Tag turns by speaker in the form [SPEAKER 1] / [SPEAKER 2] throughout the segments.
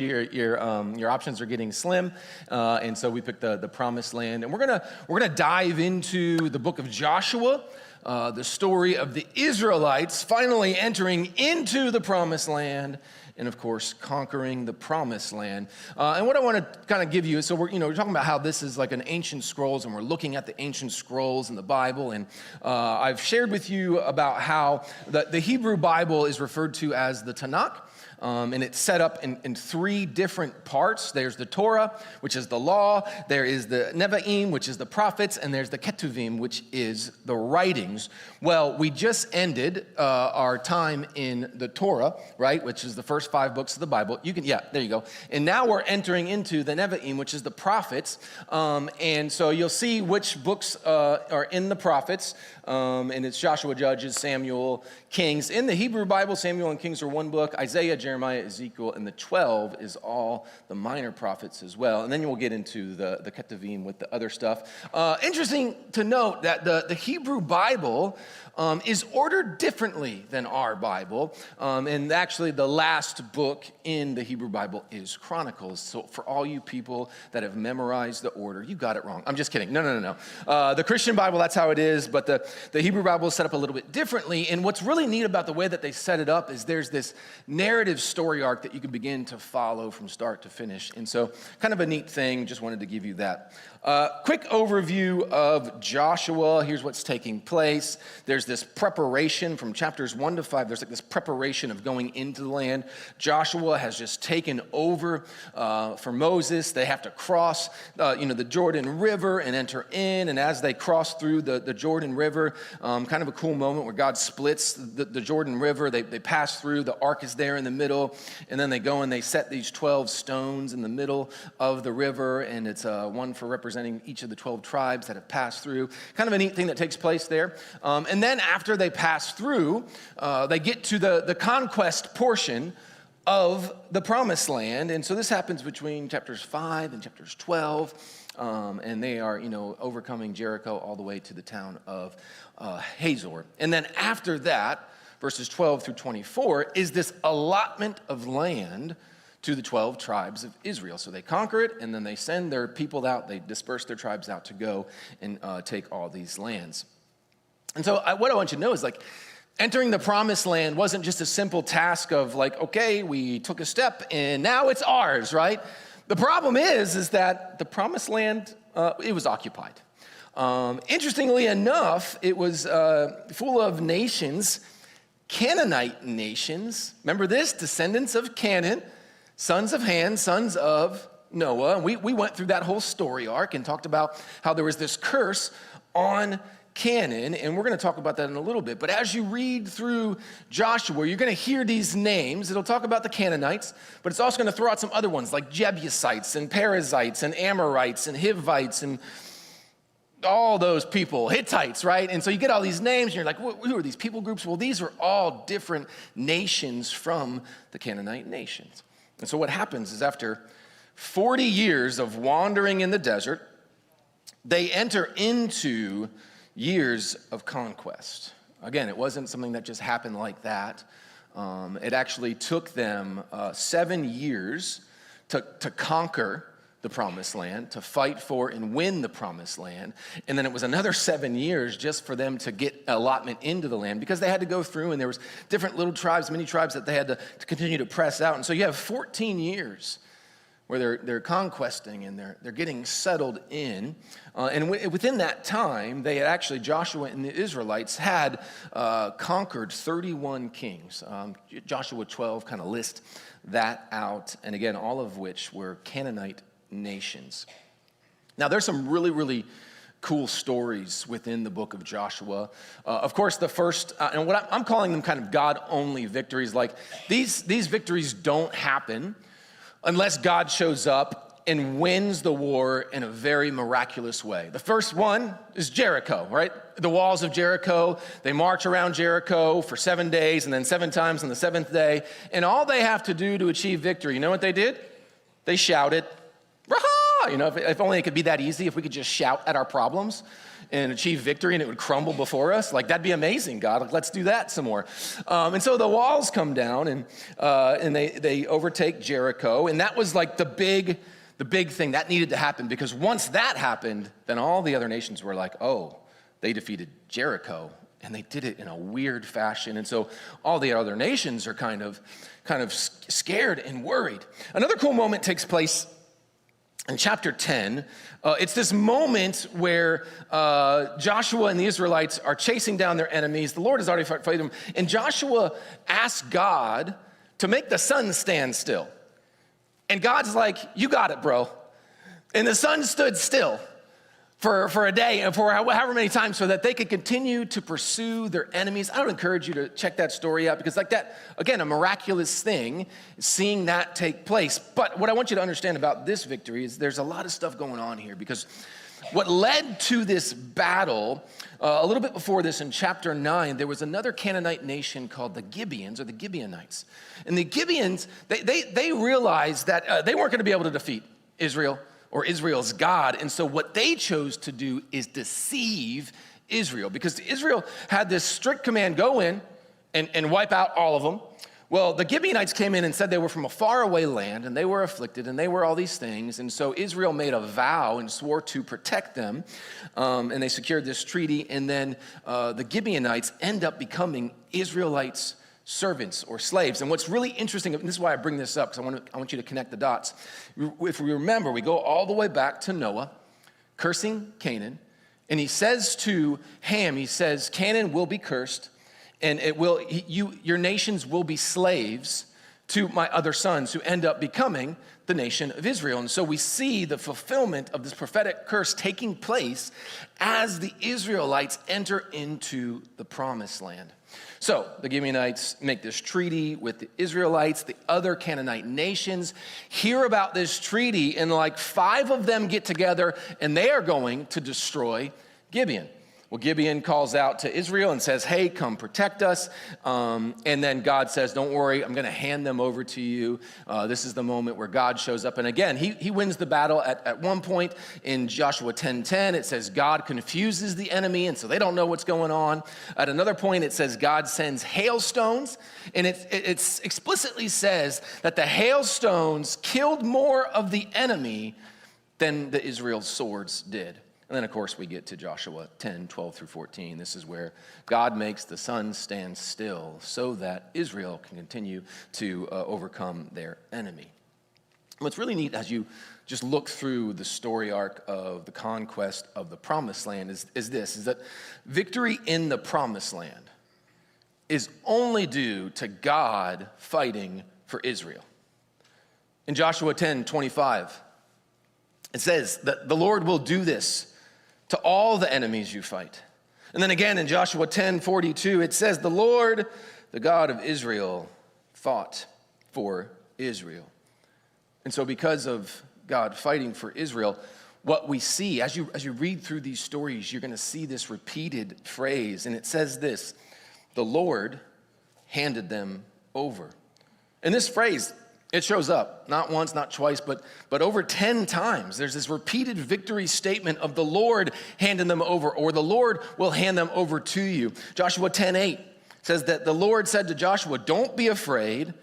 [SPEAKER 1] Your options are getting slim, and so we picked the Promised Land, and we're gonna dive into the book of Joshua, the story of the Israelites finally entering into the Promised Land, and of course conquering the Promised Land. And what I want to kind of give you is, so we're talking about how this is like an ancient scrolls, and we're looking at the ancient scrolls in the Bible, and I've shared with you about how the Hebrew Bible is referred to as the Tanakh. And it's set up in three different parts. There's the Torah, which is the law. There is the Nevi'im, which is the prophets. And there's the Ketuvim, which is the writings. Well, we just ended our time in the Torah, right, which is the first 5 books of the Bible. There you go. And now we're entering into the Nevi'im, which is the prophets. And so you'll see which books are in the prophets. And it's Joshua, Judges, Samuel, Kings. In the Hebrew Bible, Samuel and Kings are one book. Isaiah, Jeremiah, Ezekiel, and the 12 is all the minor prophets as well. And then we'll get into the Ketuvim with the other stuff. Interesting to note that the Hebrew Bible is ordered differently than our Bible. And actually the last book in the Hebrew Bible is Chronicles. So for all you people that have memorized the order, you got it wrong. I'm just kidding. No. The Christian Bible, that's how it is. But the Hebrew Bible is set up a little bit differently. And what's really neat about the way that they set it up is there's this narrative story arc that you can begin to follow from start to finish. And so kind of a neat thing. Just wanted to give you that. Quick overview of Joshua. Here's what's taking place. There's this preparation from chapters 1 to 5. There's like this preparation of going into the land. Joshua has just taken over for Moses. They have to cross the Jordan River and enter in. And as they cross through the Jordan River, kind of a cool moment where God splits the Jordan River. They pass through. The ark is there in the middle. And then they go and they set these 12 stones in the middle of the river. And it's one for representing each of the 12 tribes that have passed through. Kind of a neat thing that takes place there. And then after they pass through, they get to the conquest portion of the Promised Land. And so this happens between chapters 5 and chapters 12. And they are, overcoming Jericho all the way to the town of Hazor. And then after that, verses 12 through 24, is this allotment of land to the 12 tribes of Israel. So they conquer it, and then they send their people out. They disperse their tribes out to go and take all these lands. And so what I want you to know is entering the Promised Land wasn't just a simple task of okay, we took a step and now it's ours, right? The problem is that the Promised Land, it was occupied. Interestingly enough, it was full of nations, Canaanite nations. Remember this? Descendants of Canaan, sons of Ham, sons of Noah. We went through that whole story arc and talked about how there was this curse on Canaan, and we're going to talk about that in a little bit. But as you read through Joshua, you're going to hear these names. It'll talk about the Canaanites, but it's also going to throw out some other ones like Jebusites and Perizzites and Amorites and Hivites and all those people, Hittites, right? And so you get all these names, and you're like, who are these people groups? Well, these are all different nations from the Canaanite nations. And so what happens is after 40 years of wandering in the desert, they enter into years of conquest. Again, it wasn't something that just happened like that. It actually took them 7 years to conquer the Promised Land, to fight for and win the Promised Land. And then it was another 7 years just for them to get allotment into the land, because they had to go through, and there was different little tribes, many tribes that they had to continue to press out. And so you have 14 years where they're conquesting and they're getting settled in. And within that time, they had actually, Joshua and the Israelites had conquered 31 kings. Joshua 12 kind of lists that out. And again, all of which were Canaanite nations. Now, there's some really, really cool stories within the book of Joshua. Of course, the first, and what I'm calling them kind of God-only victories. Like these victories don't happen unless God shows up and wins the war in a very miraculous way. The first one is Jericho, right? The walls of Jericho, they march around Jericho for 7 days and then 7 times on the 7th day. And all they have to do to achieve victory, you know what they did? They shouted, "Rah!" If only it could be that easy, if we could just shout at our problems. and achieve victory and it would crumble before us? Like, that'd be amazing, God. Like, let's do that some more. And so the walls come down and they overtake Jericho. And that was like the big thing that needed to happen, because once that happened, then all the other nations were like, oh, they defeated Jericho. And they did it in a weird fashion. And so all the other nations are kind of scared and worried. Another cool moment takes place in chapter 10. It's this moment where Joshua and the Israelites are chasing down their enemies. The Lord has already fighting them. And Joshua asks God to make the sun stand still. And God's like, you got it, bro. And the sun stood still for a day and for however many times, so that they could continue to pursue their enemies. I would encourage you to check that story out, because like that, again, a miraculous thing, seeing that take place. But what I want you to understand about this victory is there's a lot of stuff going on here, because what led to this battle, a little bit before this in chapter 9, there was another Canaanite nation called the Gibeons, or the Gibeonites. And the Gibeons, they realized that they weren't going to be able to defeat Israel or Israel's God. And so what they chose to do is deceive Israel, because Israel had this strict command, go in and wipe out all of them. Well, the Gibeonites came in and said they were from a faraway land and they were afflicted and they were all these things. And so Israel made a vow and swore to protect them. And they secured this treaty. And then the Gibeonites end up becoming Israelites' servants or slaves. And what's really interesting, and this is why I bring this up, because I want you to connect the dots. If we remember, we go all the way back to Noah, cursing Canaan. And he says to Ham, he says, Canaan will be cursed, and your nations will be slaves to my other sons, who end up becoming the nation of Israel. And so we see the fulfillment of this prophetic curse taking place as the Israelites enter into the promised land. So the Gibeonites make this treaty with the Israelites. The other Canaanite nations hear about this treaty, and like 5 of them get together and they are going to destroy Gibeon. Well, Gibeon calls out to Israel and says, hey, come protect us. And then God says, don't worry, I'm going to hand them over to you. This is the moment where God shows up. And again, he wins the battle. At one point in Joshua 10:10, it says God confuses the enemy, and so they don't know what's going on. At another point, it says God sends hailstones. And it explicitly says that the hailstones killed more of the enemy than the Israel's swords did. And then, of course, we get to Joshua 10:12 through 14. This is where God makes the sun stand still so that Israel can continue to overcome their enemy. What's really neat as you just look through the story arc of the conquest of the promised land is that victory in the promised land is only due to God fighting for Israel. In Joshua 10:25, it says that the Lord will do this to all the enemies you fight. And then again in Joshua 10:42, it says, the Lord, the God of Israel, fought for Israel. And so because of God fighting for Israel, what we see, as you read through these stories, you're going to see this repeated phrase. And it says this, the Lord handed them over. And this phrase, it shows up, not once, not twice, but over 10 times. There's this repeated victory statement of the Lord handing them over, or the Lord will hand them over to you. Joshua 10:8 says that the Lord said to Joshua, don't be afraid,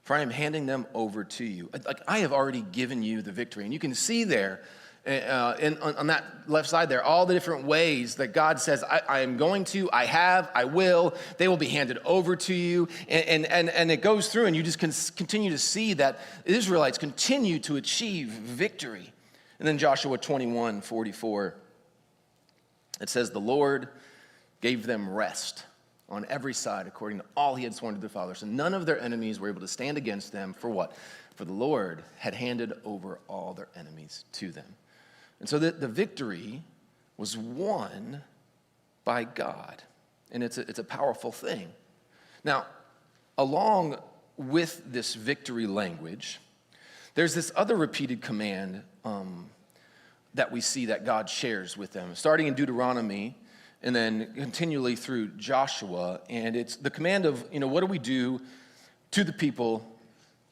[SPEAKER 1] for I am handing them over to you. Like, I have already given you the victory. And you can see there, on that left side there, all the different ways that God says, I am going to, I have, I will, they will be handed over to you. And it goes through, and you just continue to see that Israelites continue to achieve victory. And then Joshua 21:44, it says, the Lord gave them rest on every side according to all he had sworn to their fathers. And none of their enemies were able to stand against them. For what? For the Lord had handed over all their enemies to them. And so the victory was won by God. And it's a powerful thing. Now, along with this victory language, there's this other repeated command that we see that God shares with them, starting in Deuteronomy and then continually through Joshua. And it's the command of, what do we do to the people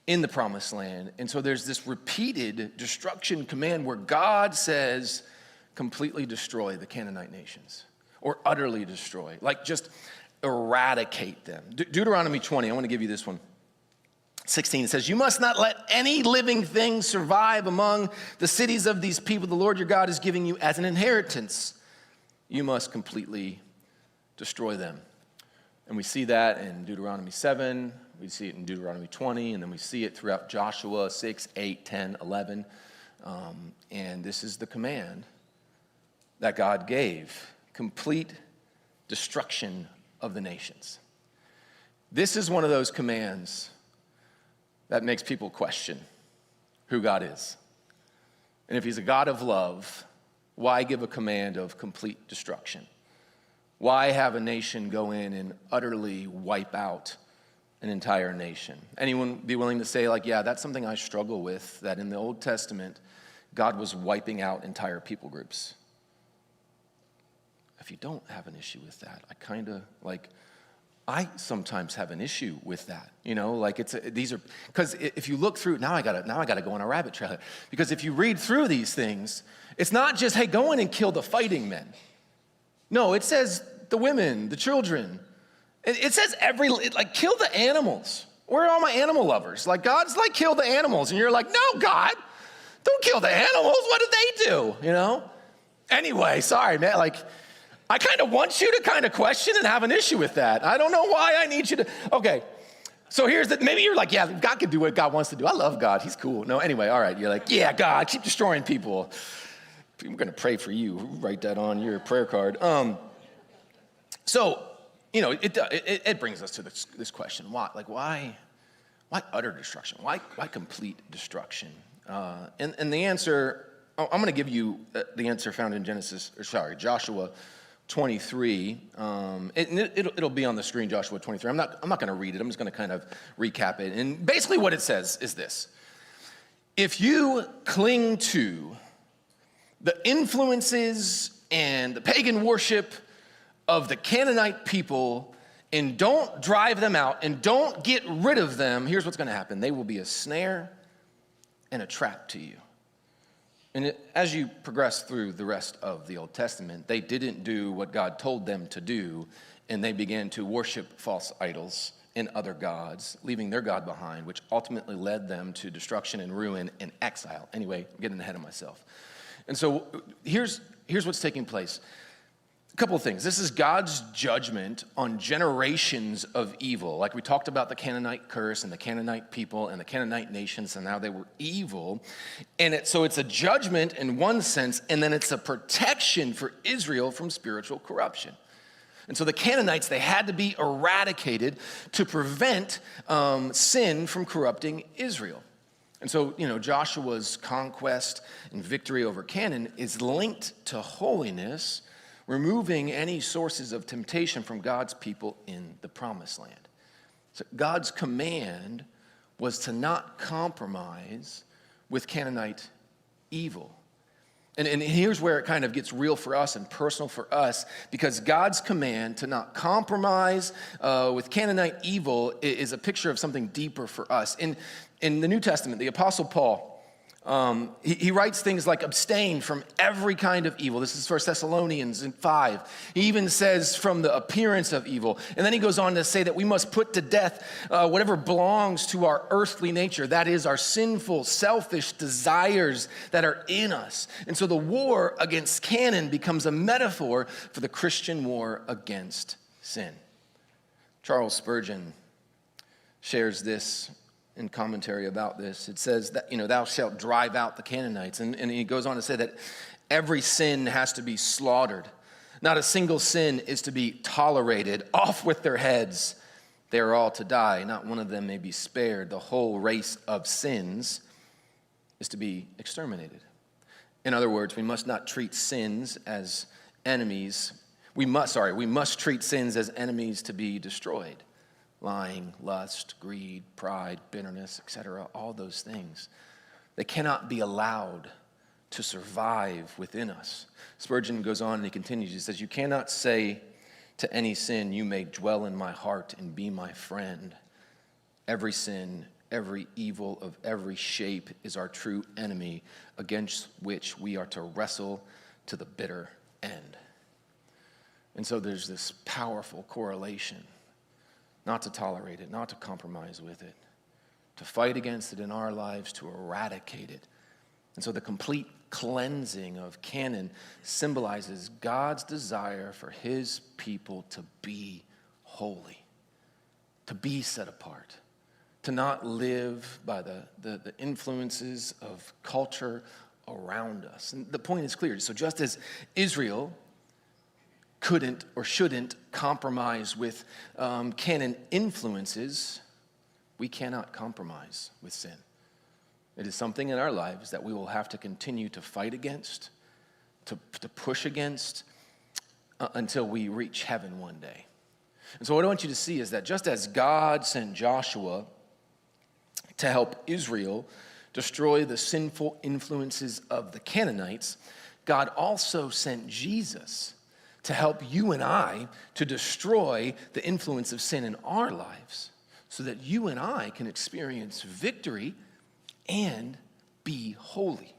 [SPEAKER 1] in the promised land? And so there's this repeated destruction command where God says, completely destroy the Canaanite nations, or utterly destroy, like just eradicate them. Deuteronomy 20, I want to give you this one. 16, it says, you must not let any living thing survive among the cities of these people the Lord your God is giving you as an inheritance. You must completely destroy them. And we see that in Deuteronomy 7, we see it in Deuteronomy 20, and then we see it throughout Joshua 6, 8, 10, 11. And this is the command that God gave: complete destruction of the nations. This is one of those commands that makes people question who God is. And if he's a God of love, why give a command of complete destruction? Why have a nation go in and utterly wipe out an entire nation? Anyone be willing to say, like, yeah, that's something I struggle with, that in the Old Testament, God was wiping out entire people groups? If you don't have an issue with that, I sometimes have an issue with that, because if you look through, now I gotta go on a rabbit trail, because if you read through these things, it's not just, hey, go in and kill the fighting men. No, it says the women, the children. It says kill the animals. Where are all my animal lovers? Like, God's like, kill the animals, and you're like, no, God, don't kill the animals. What did they do? Anyway, sorry, man. I kind of want you to kind of question and have an issue with that. I don't know why I need you to. Okay, so maybe you're like, yeah, God can do what God wants to do. I love God, he's cool. No, anyway, all right, you're like, yeah, God, keep destroying people. I'm gonna pray for you. Write that on your prayer card. So, it brings us to this question. Why utter destruction? Why complete destruction? And the answer, I'm gonna give you the answer found in Joshua 23. It'll be on the screen, Joshua 23. I'm not going to read it. I'm just going to kind of recap it. And basically what it says is this: if you cling to the influences and the pagan worship of the Canaanite people and don't drive them out and don't get rid of them, here's what's going to happen. They will be a snare and a trap to you. And as you progress through the rest of the Old Testament, they didn't do what God told them to do, and they began to worship false idols and other gods, leaving their God behind, which ultimately led them to destruction and ruin and exile. Anyway, I'm getting ahead of myself. And so here's what's taking place. A couple of things. This is God's judgment on generations of evil. Like we talked about the Canaanite curse and the Canaanite people and the Canaanite nations and how they were evil. And so it's a judgment in one sense, and then it's a protection for Israel from spiritual corruption. And so the Canaanites, they had to be eradicated to prevent sin from corrupting Israel. And so, Joshua's conquest and victory over Canaan is linked to holiness, removing any sources of temptation from God's people in the promised land. So God's command was to not compromise with Canaanite evil. And here's where it kind of gets real for us and personal for us, because God's command to not compromise with Canaanite evil is a picture of something deeper for us. In the New Testament, the Apostle Paul, he writes things like abstain from every kind of evil. This is 1 Thessalonians 5. He even says from the appearance of evil. And then he goes on to say that we must put to death whatever belongs to our earthly nature. That is our sinful, selfish desires that are in us. And so the war against Canaan becomes a metaphor for the Christian war against sin. Charles Spurgeon shares this in commentary about this. It says that, thou shalt drive out the Canaanites. And he goes on to say that every sin has to be slaughtered. Not a single sin is to be tolerated. Off with their heads. They are all to die. Not one of them may be spared. The whole race of sins is to be exterminated. In other words, we must not treat sins as enemies. We must treat sins as enemies to be destroyed. Lying, lust, greed, pride, bitterness, etc., all those things. They cannot be allowed to survive within us. Spurgeon goes on and he continues. He says, you cannot say to any sin, you may dwell in my heart and be my friend. Every sin, every evil of every shape is our true enemy, against which we are to wrestle to the bitter end. And so there's this powerful correlation, not to tolerate it, not to compromise with it, to fight against it in our lives, to eradicate it. And so the complete cleansing of Canaan symbolizes God's desire for his people to be holy, to be set apart, to not live by the influences of culture around us. And the point is clear. So just as Israel couldn't or shouldn't compromise with Canaan influences, we cannot compromise with sin. It is something in our lives that we will have to continue to fight against, to push against, until we reach heaven one day. And so what I want you to see is that just as God sent Joshua to help Israel destroy the sinful influences of the Canaanites, God also sent Jesus to help you and I to destroy the influence of sin in our lives so that you and I can experience victory and be holy,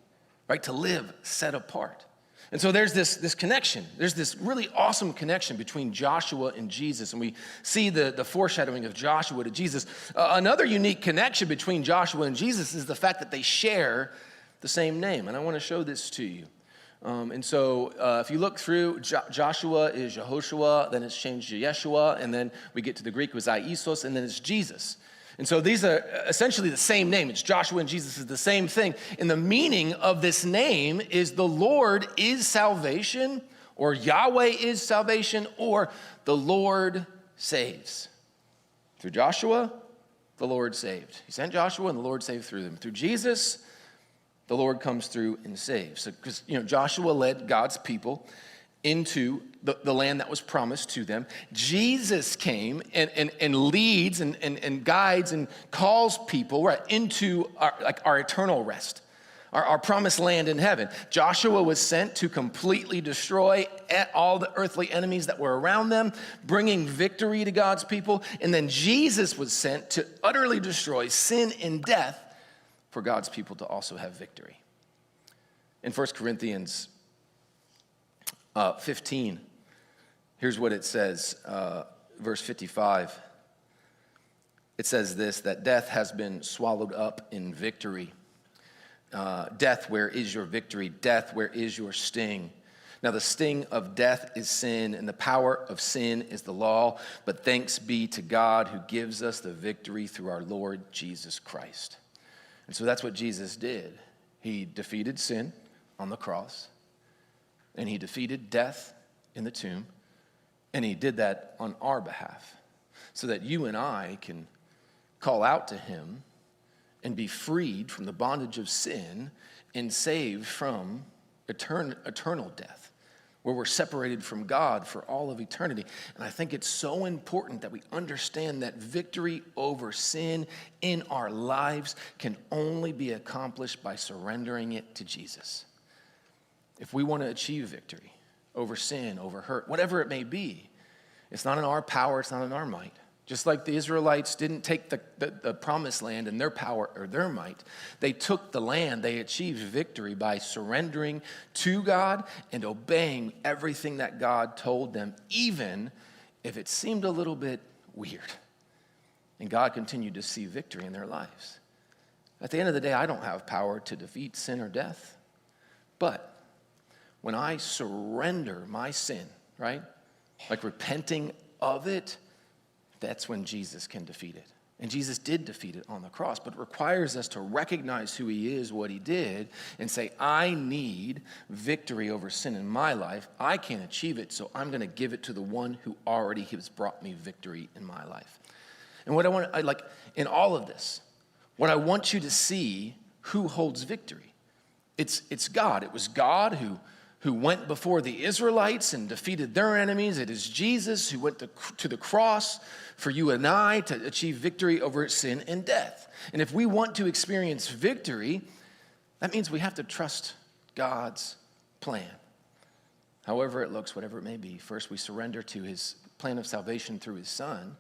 [SPEAKER 1] right? To live set apart. And so there's this connection. There's this really awesome connection between Joshua and Jesus. And we see the foreshadowing of Joshua to Jesus. Another unique connection between Joshua and Jesus is the fact that they share the same name. And I want to show this to you. And so if you look through, Joshua is Yehoshua, then it's changed to Yeshua, and then we get to the Greek, it was Isos, and then it's Jesus. And so these are essentially the same name. It's Joshua and Jesus is the same thing. And the meaning of this name is the Lord is salvation, or Yahweh is salvation, or the Lord saves. Through Joshua, the Lord saved. He sent Joshua and the Lord saved through them. Through Jesus, the Lord comes through and saves. So, because Joshua led God's people into the land that was promised to them. Jesus came and leads and guides and calls people right into our eternal rest, our promised land in heaven. Joshua was sent to completely destroy all the earthly enemies that were around them, bringing victory to God's people. And then Jesus was sent to utterly destroy sin and death for God's people to also have victory. In 1 Corinthians 15, here's what it says, verse 55. It says this, that death has been swallowed up in victory. Death, where is your victory? Death, where is your sting? Now the sting of death is sin, and the power of sin is the law. But thanks be to God who gives us the victory through our Lord Jesus Christ. And so that's what Jesus did. He defeated sin on the cross, and he defeated death in the tomb, and he did that on our behalf so that you and I can call out to him and be freed from the bondage of sin and saved from eternal death, where we're separated from God for all of eternity. And I think it's so important that we understand that victory over sin in our lives can only be accomplished by surrendering it to Jesus. If we want to achieve victory over sin, over hurt, whatever it may be, it's not in our power, it's not in our might. Just like the Israelites didn't take the promised land in their power or their might, they took the land, they achieved victory by surrendering to God and obeying everything that God told them, even if it seemed a little bit weird. And God continued to see victory in their lives. At the end of the day, I don't have power to defeat sin or death, but when I surrender my sin, right, like repenting of it, that's when Jesus can defeat it. And Jesus did defeat it on the cross, but it requires us to recognize who he is, what he did, and say, I need victory over sin in my life. I can't achieve it, so I'm going to give it to the one who already has brought me victory in my life. And what I like in all of this, what I want you to see who holds victory. It's God. It was God who went before the Israelites and defeated their enemies. It is Jesus who went to the cross for you and I to achieve victory over sin and death. And if we want to experience victory, that means we have to trust God's plan. However it looks, whatever it may be. First, we surrender to his plan of salvation through his Son.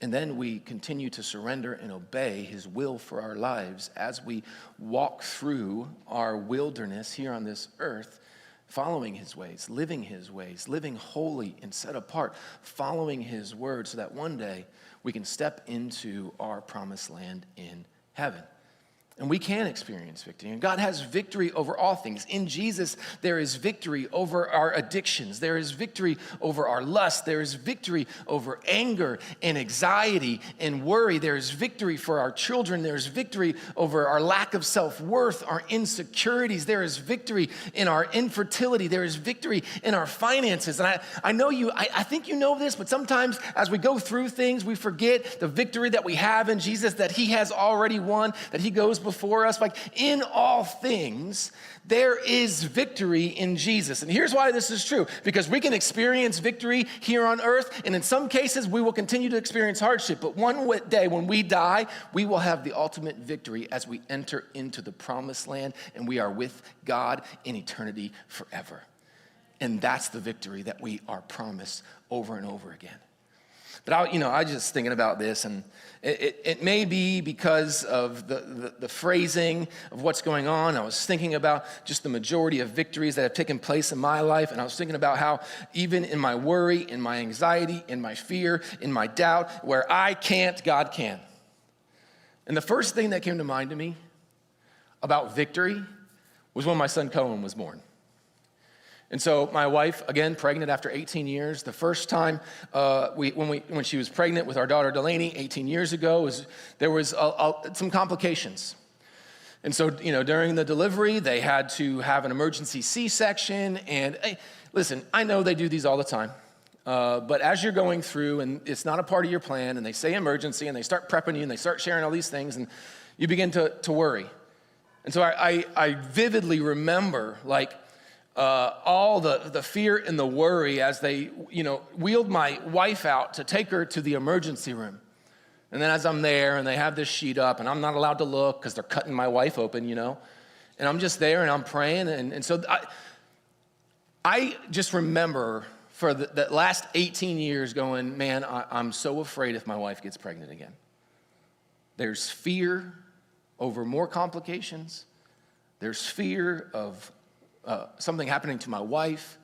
[SPEAKER 1] And then we continue to surrender and obey his will for our lives as we walk through our wilderness here on this earth, following his ways, living holy and set apart, following his word so that one day we can step into our promised land in heaven. And we can experience victory. And God has victory over all things. In Jesus, there is victory over our addictions. There is victory over our lust. There is victory over anger and anxiety and worry. There is victory for our children. There is victory over our lack of self-worth, our insecurities. There is victory in our infertility. There is victory in our finances. And I know I think you know this, but sometimes as we go through things, we forget the victory that we have in Jesus, that he has already won, that he goes before us. Like, in all things, there is victory in Jesus. And here's why this is true. Because we can experience victory here on earth, and in some cases, we will continue to experience hardship. But one day when we die, we will have the ultimate victory as we enter into the promised land, and we are with God in eternity forever. And that's the victory that we are promised over and over again. But I was just thinking about this, and it may be because of the phrasing of what's going on. I was thinking about just the majority of victories that have taken place in my life, and I was thinking about how even in my worry, in my anxiety, in my fear, in my doubt, where I can't, God can. And the first thing that came to mind to me about victory was when my son Cohen was born. And so my wife, again, pregnant after 18 years, the first time when she was pregnant with our daughter Delaney 18 years ago, there was some complications. And so, during the delivery, they had to have an emergency C-section. And hey, listen, I know they do these all the time. But as you're going through, and it's not a part of your plan, and they say emergency, and they start prepping you, and they start sharing all these things, and you begin to worry. And so I vividly remember, all the fear and the worry as they, wheeled my wife out to take her to the emergency room. And then as I'm there and they have this sheet up and I'm not allowed to look because they're cutting my wife open, and I'm just there and I'm praying. And so I just remember for the last 18 years going, man, I'm so afraid if my wife gets pregnant again. There's fear over more complications. There's fear of something happening to my wife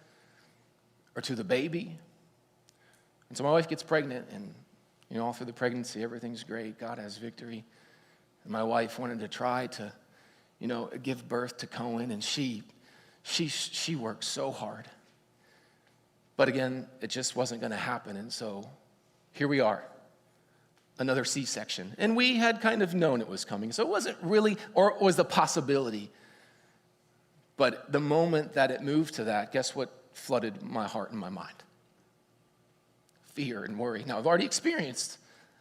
[SPEAKER 1] or to the baby. And so my wife gets pregnant, and all through the pregnancy, everything's great. God has victory. And my wife wanted to try to, give birth to Cohen, and she worked so hard. But again, it just wasn't going to happen. And so here we are, another C-section. And we had kind of known it was coming. So it wasn't really, or it was a possibility. But the moment that it moved to that, guess what flooded my heart and my mind? Fear and worry. Now, I've already experienced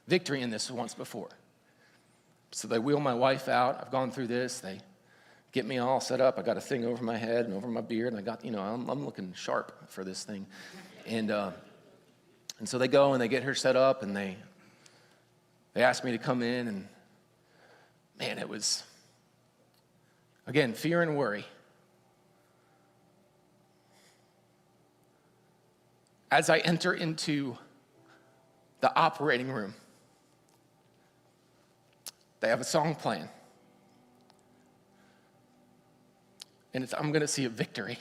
[SPEAKER 1] victory in this once before. So they wheel my wife out. I've gone through this. They get me all set up. I got a thing over my head and over my beard, and I got, I'm looking sharp for this thing. And so they go and they get her set up, and they asked me to come in, and man, it was, again, fear and worry. As I enter into the operating room, they have a song playing. And I'm going to see a victory.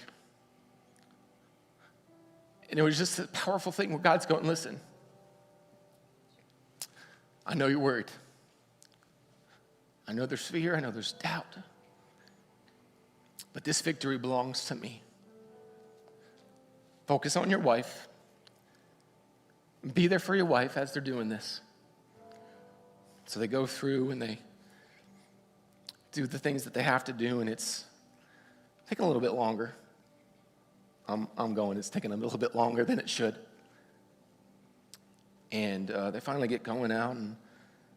[SPEAKER 1] And it was just a powerful thing where God's going, listen, I know you're worried. I know there's fear. I know there's doubt. But this victory belongs to me. Focus on your wife. Be there for your wife as they're doing this. So they go through and they do the things that they have to do, and it's taking a little bit longer. It's taking a little bit longer than it should. And they finally get going out, and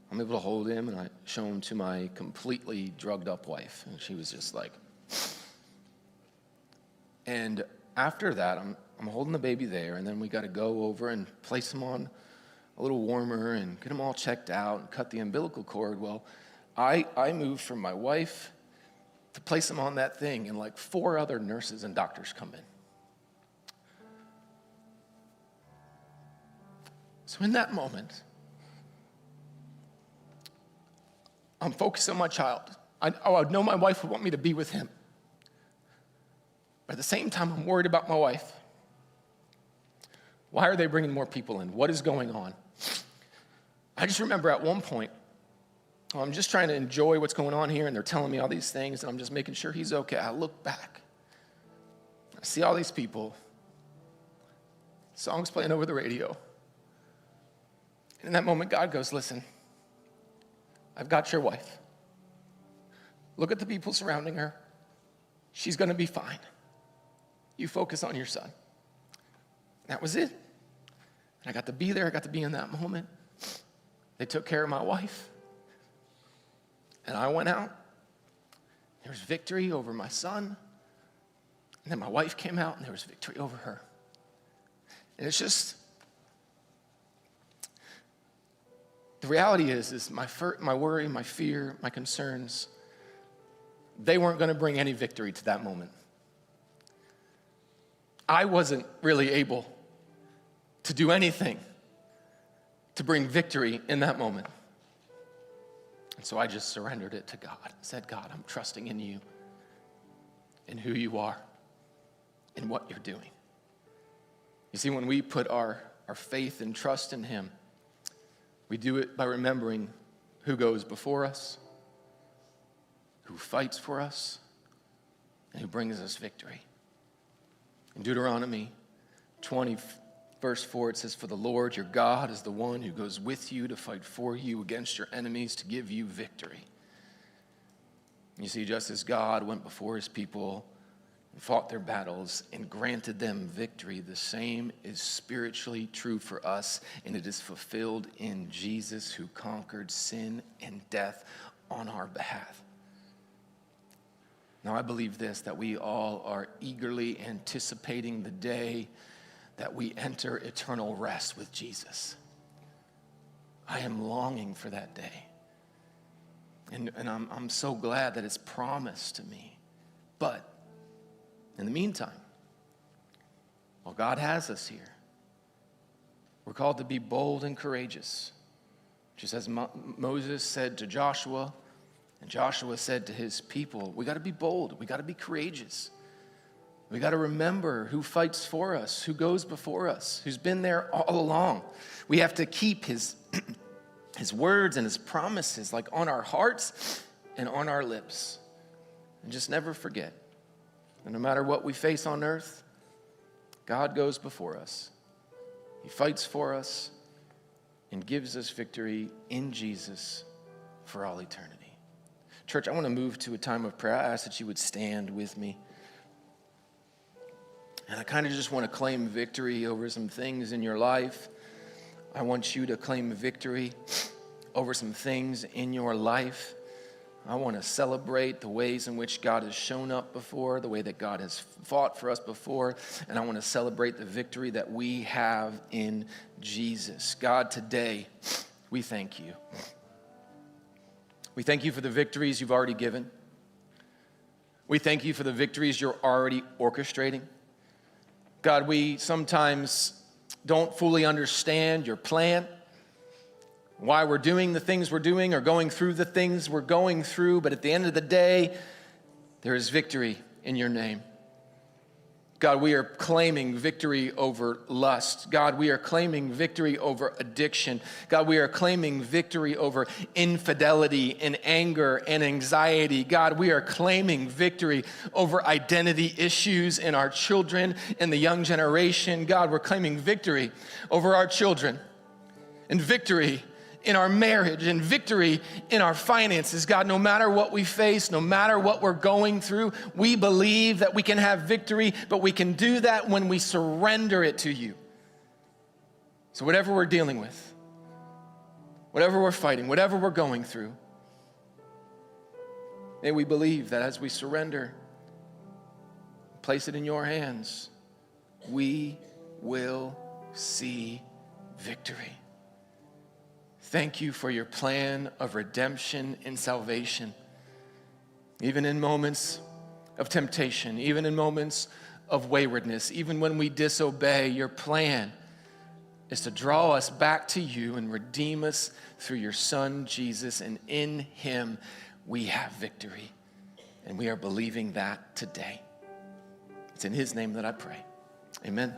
[SPEAKER 1] I'm able to hold him, and I show him to my completely drugged up wife. And she was just like, and after that, I'm holding the baby there, and then we got to go over and place him on a little warmer and get him all checked out and cut the umbilical cord. Well, I moved from my wife to place him on that thing, and 4 other nurses and doctors come in. So in that moment, I'm focused on my child. I know my wife would want me to be with him. But at the same time, I'm worried about my wife. Why are they bringing more people in? What is going on? I just remember at one point, I'm just trying to enjoy what's going on here, and they're telling me all these things, and I'm just making sure he's okay. I look back. I see all these people, songs playing over the radio. And in that moment, God goes, listen, I've got your wife. Look at the people surrounding her. She's going to be fine. You focus on your son. That was it. And I got to be there. I got to be in that moment. They took care of my wife. And I went out. There was victory over my son. And then my wife came out, and there was victory over her. And it's just, the reality is my worry, my fear, my concerns, they weren't going to bring any victory to that moment. I wasn't really able to do anything to bring victory in that moment. And so I just surrendered it to God. I said, God, I'm trusting in you, in who you are, in what you're doing. You see, when we put our faith and trust in him, we do it by remembering who goes before us, who fights for us, and who brings us victory. In Deuteronomy 20, verse 4, it says, for the Lord your God is the one who goes with you to fight for you against your enemies to give you victory. You see, just as God went before his people and fought their battles and granted them victory, the same is spiritually true for us, and it is fulfilled in Jesus, who conquered sin and death on our behalf. Now, I believe this, that we all are eagerly anticipating the day that we enter eternal rest with Jesus. I am longing for that day. And I'm so glad that it's promised to me. But in the meantime, while God has us here, we're called to be bold and courageous. Just as Moses said to Joshua, and Joshua said to his people, we got to be bold. We got to be courageous. We got to remember who fights for us, who goes before us, who's been there all along. We have to keep his words and his promises like on our hearts and on our lips. And just never forget that no matter what we face on earth, God goes before us. He fights for us and gives us victory in Jesus for all eternity. Church, I want to move to a time of prayer. I ask that you would stand with me. And I kind of just want to claim victory over some things in your life. I want you to claim victory over some things in your life. I want to celebrate the ways in which God has shown up before, the way that God has fought for us before, and I want to celebrate the victory that we have in Jesus. God, today, we thank you. We thank you for the victories you've already given. We thank you for the victories you're already orchestrating. God, we sometimes don't fully understand your plan, why we're doing the things we're doing or going through the things we're going through, but at the end of the day, there is victory in your name. God, we are claiming victory over lust. God, we are claiming victory over addiction. God, we are claiming victory over infidelity and anger and anxiety. God, we are claiming victory over identity issues in our children and the young generation. God, we're claiming victory over our children and victory in our marriage and victory in our finances. God, no matter what we face, no matter what we're going through, we believe that we can have victory, but we can do that when we surrender it to you. So whatever we're dealing with, whatever we're fighting, whatever we're going through, may we believe that as we surrender, place it in your hands, we will see victory. Thank you for your plan of redemption and salvation. Even in moments of temptation, even in moments of waywardness, even when we disobey, your plan is to draw us back to you and redeem us through your Son, Jesus, and in him we have victory. And we are believing that today. It's in his name that I pray. Amen.